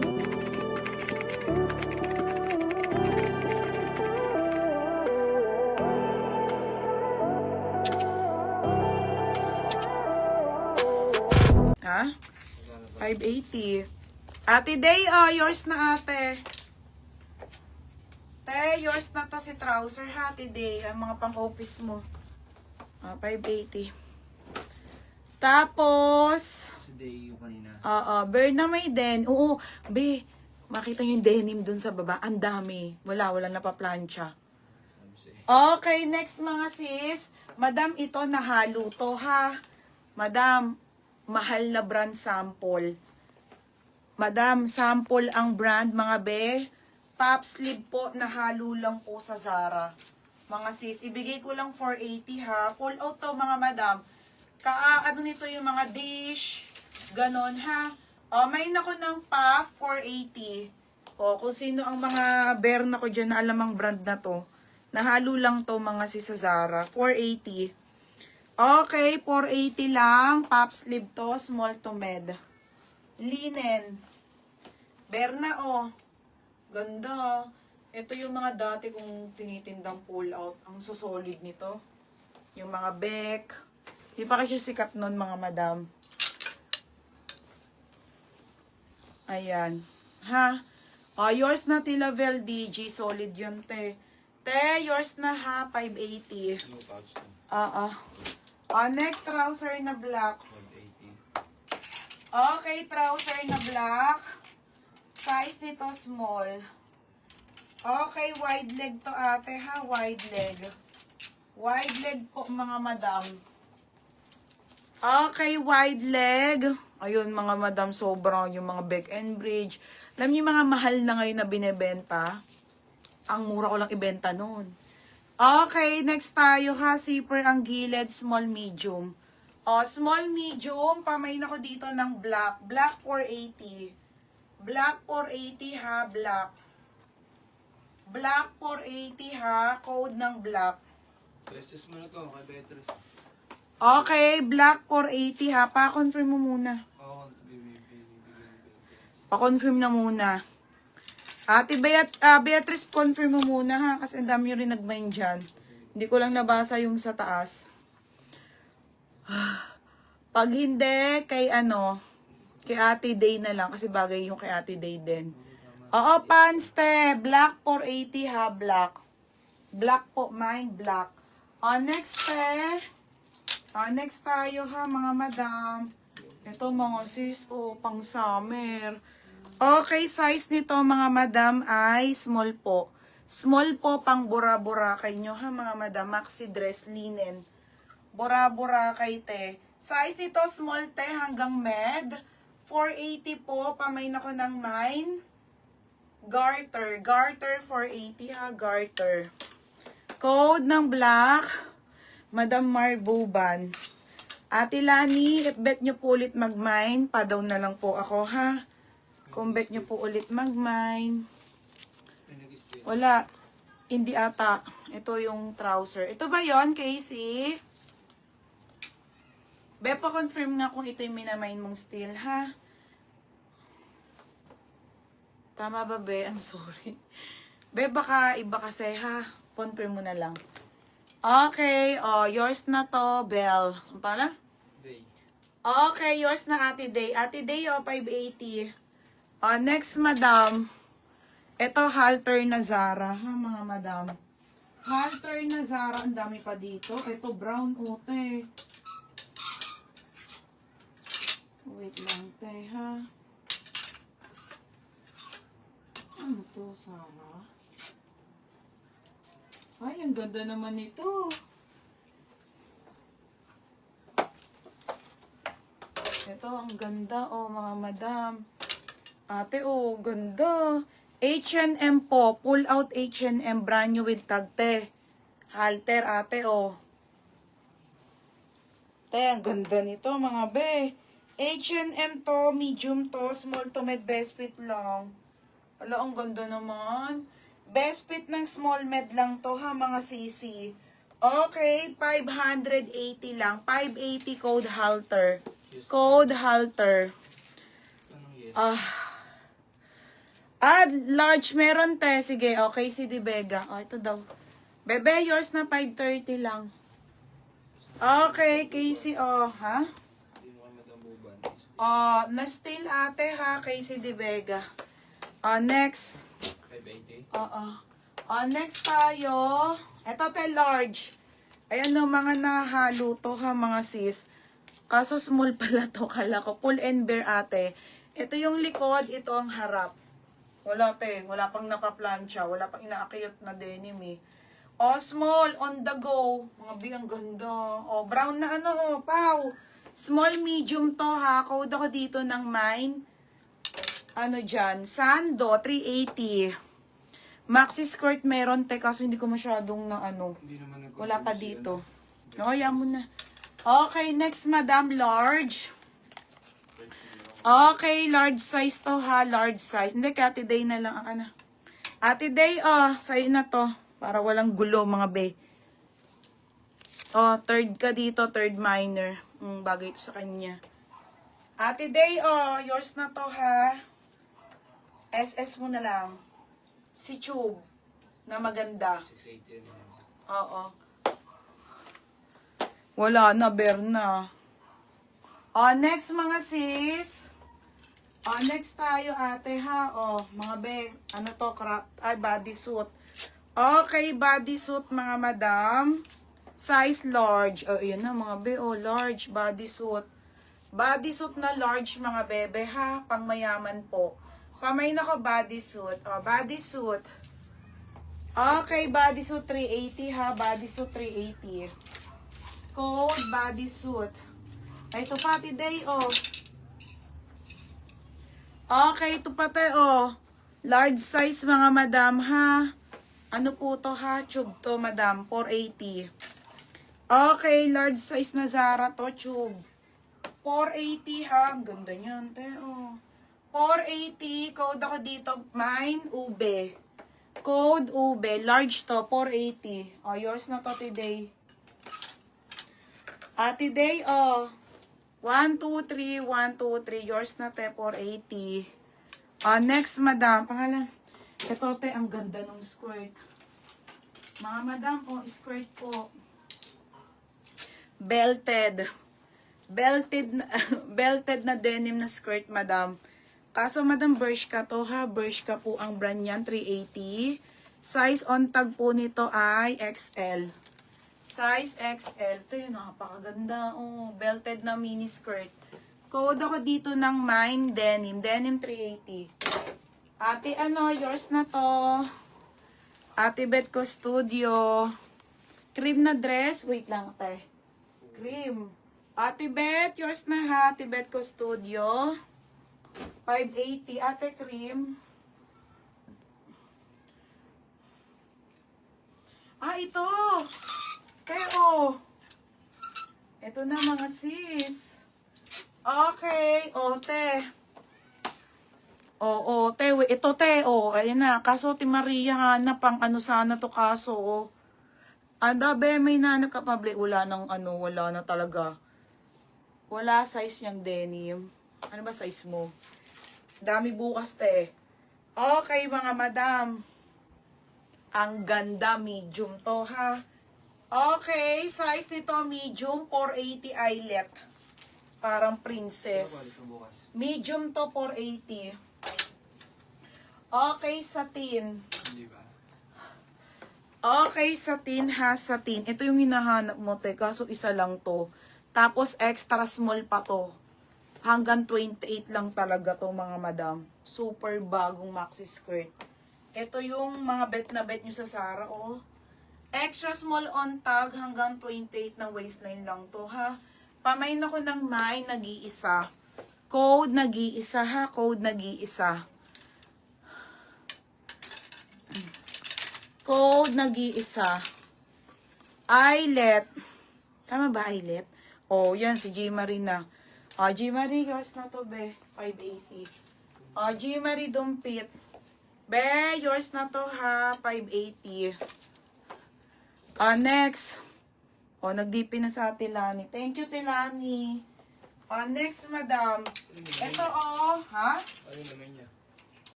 Ha? 580. Ate Day, oh, yours na ate. Te, yours na to si trouser ha, Ate Day. Ang mga pang-office mo. 580. Tapos, Si Day yung kanina. bear na may den. Oo, be, makita nyo yung denim dun sa baba. Ang dami. Wala napaplansya. Okay, next mga sis. Madam, ito nahalo to ha. Madam, mahal na brand sample. Madam, sample ang brand mga be. Pop sleeve po, nahalo lang po sa Zara. Mga sis, ibigay ko lang 480 ha. Pull out to mga madam. Ano nito yung mga dish. Ganon ha. May nako ng puff, 480. Kung sino ang mga bear na ko dyan na alam ang brand na to. Nahalo lang to mga sis sa Zara. 480. Okay, 480 lang. Pop sleeve to, small to med. Linen. Bear na Ganda. Ito yung mga dati kong tinitindang pull out. Ang susolid nito. Yung mga back. Di pa kasi sikat nun mga madam. Ayan. Ha? Yours na Tilavel DG. Solid yun te. Te, yours na ha. 580. Next trouser na black. 580. Okay, trouser na black. Size nito small. Okay, wide leg to ate ha, wide leg. Wide leg po mga madam. Okay, wide leg. Ayun mga madam, sobrang yung mga back and bridge. Alam niyo yung mga mahal na ngayon na binebenta? Ang mura ko lang ibenta noon. Okay, next tayo ha, zipper ang gilid, small medium. Small medium, pamain ako dito ng black. Black 480. Black 480 ha, black. Black 480 ha, code ng black. Beses mo na to, kay Beatrice. Okay, black 480 ha. Pa-confirm mo muna. Oo, Pa-confirm na muna. Ate Beatrice, confirm mo muna ha. Kasi ang dami nyo rin nag-mind dyan. Hindi ko lang nabasa yung sa taas. Pag hindi, kay Ate Day na lang. Kasi bagay yung kay Ate Day din. Oo, pants te. Black 480 ha, black. Black po, mine, black. Next te. Next tayo ha, mga madam. Ito mga sis, pang summer. Okay, size nito mga madam ay small po. Small po, pang bura-bura kay nyo ha, mga madam. Maxi dress, linen. Bura-bura kay te. Size nito, small te hanggang med. 480 po, pamain ako ng mine. Garter. Garter 480 ha, garter. Code ng black. Madam Marbuban. Ate Lani, if bet nyo po ulit mag-mine, pa-down na lang po ako ha. Kung bet nyo po ulit mag-mine. Wala. Hindi ata. Ito yung trouser. Ito ba yon Casey? Be, pa-confirm nga kung ito yung minamain mong steel ha. Tama ba, be? I'm sorry. Be, baka iba kasi, ha? Confirm mo na lang. Okay. Yours na to, Belle. Ang pala? Day. Okay, yours na Ate Day. Ate Day, 580. Next, madam. Ito, halter na Zara, ha, mga madam. Halter na Zara. Ang dami pa dito. Ito, brown, te. Wait lang, te, ha? Ano to, Sarah? Ay, ang ganda naman ito. Ito, ang ganda, mga madam. Ate, ganda. H&M po. Pull out H&M. Brand new with tag, te. Halter, ate, Te, ang ganda nito, mga be. H&M to, medium to, small to med, best fit lang. Ala, ang ganda naman. Best fit ng small med lang to ha, mga sisi. Okay, 580 lang. 580 code halter. Code halter. Large meron te. Sige, okay, si Di Vega. O, ito daw. Bebe, yours na 5:30 lang. Okay, Casey, ha? Hindi mo kami matambuban. Na-steal ate ha, Casey Di Vega. Next. 580. Next tayo. Ito te, large. Ayan no, mga nahalo to ha, mga sis. Kaso small pala to, kala ko. Pull and bear ate. Ito yung likod, ito ang harap. Wala te, wala pang napaplansya, wala pang inaakiyot na denim eh. Small, on the go. Mga biyang ganda. Brown na pau. Small, medium to ha. Code ako dito ng mine. Dyan? Sando, 380. Maxi skirt meron te, kaso hindi ko masyadong na Hindi naman nag- wala pa dito. Kaya mo na. Okay, next madam, large. Okay, large size to ha, large size. Hindi, kay Ate Day na lang. Ate Day, sa'yo na to. Para walang gulo, mga be. Third ka dito, third minor. Bagay ito sa kanya. Ate Day, yours na to ha. SS mo na lang. Si Tube, na maganda. 680 yun. Oo. Wala na, Berna. Next mga sis. Next tayo ate ha. Mga be, crop, bodysuit. Okay, bodysuit mga madam. Size large. Yun na mga be, large bodysuit. Bodysuit na large mga bebe ha. Pangmayaman po. Pamay na ko bodysuit. Bodysuit. Okay, bodysuit 380 ha. Bodysuit 380. Code bodysuit. Ito pati day Okay, ito pati large size mga madam ha. Ano po to ha? Tube to madam. 480. Okay, large size na Zara to tube. 480 ha. Ang ganda niyan te 480. Code ako dito. Mine, ube. Code ube. Large to. 480. Yours na to today. Today 1, 2, 3, 1, 2, 3. Yours na te, 480. Next, madam. Pangalan. Ito te, ang ganda ng skirt. Mga madam, skirt po. Belted. Belted na denim na skirt, madam. Kaso, madam, Bershka to ha. Bershka po ang brand niyan, 380. Size on tag po nito ay XL. Size XL. Ito yun, napakaganda. Belted na mini skirt. Code ako dito ng mine denim. Denim 380. Ate, yours na to. Ate Bet ko Studio. Cream na dress. Wait lang, ate. Cream. Ate Bet, yours na ha. Ate Bet ko Studio. 580. Ate, cream. Ito. Ito na mga sis. Okay. Te. Te. Ito te. Ayan na. Kaso ti Maria hanap pang sana to kaso. Be, may nanap ka pa. Wala nang wala na talaga. Wala size niyang denim. Ano ba size mo? Dami bukas te. Okay mga madam. Ang ganda. Medium to ha. Okay, size nito medium, 480 eyelet. Parang princess. Medium to 480. Okay, satin. Hindi ba? Okay, satin ha, satin. Ito yung hinahanap mo, te. Kaso isa lang to. Tapos extra small pa to. Hanggang 28 lang talaga to, mga madam. Super bagong maxi skirt. Ito yung mga bet na bet nyo sa Zara, Extra small on tag hanggang 28 na waistline lang to ha. Pamain ako ng mine, nag-iisa. Code, nag-iisa ha. Code, nag-iisa. Code, nag-iisa. Eyelet. Tama ba eyelet? Yan si G. Marie na. G. Marie, yours na to be. 580. G. Marie Dumpit. Be, yours na to ha. 580. Next. Nag-DP na sa Tilani. Thank you, Tilani. Next, madam. Ito, ha? Ano yung naman niya?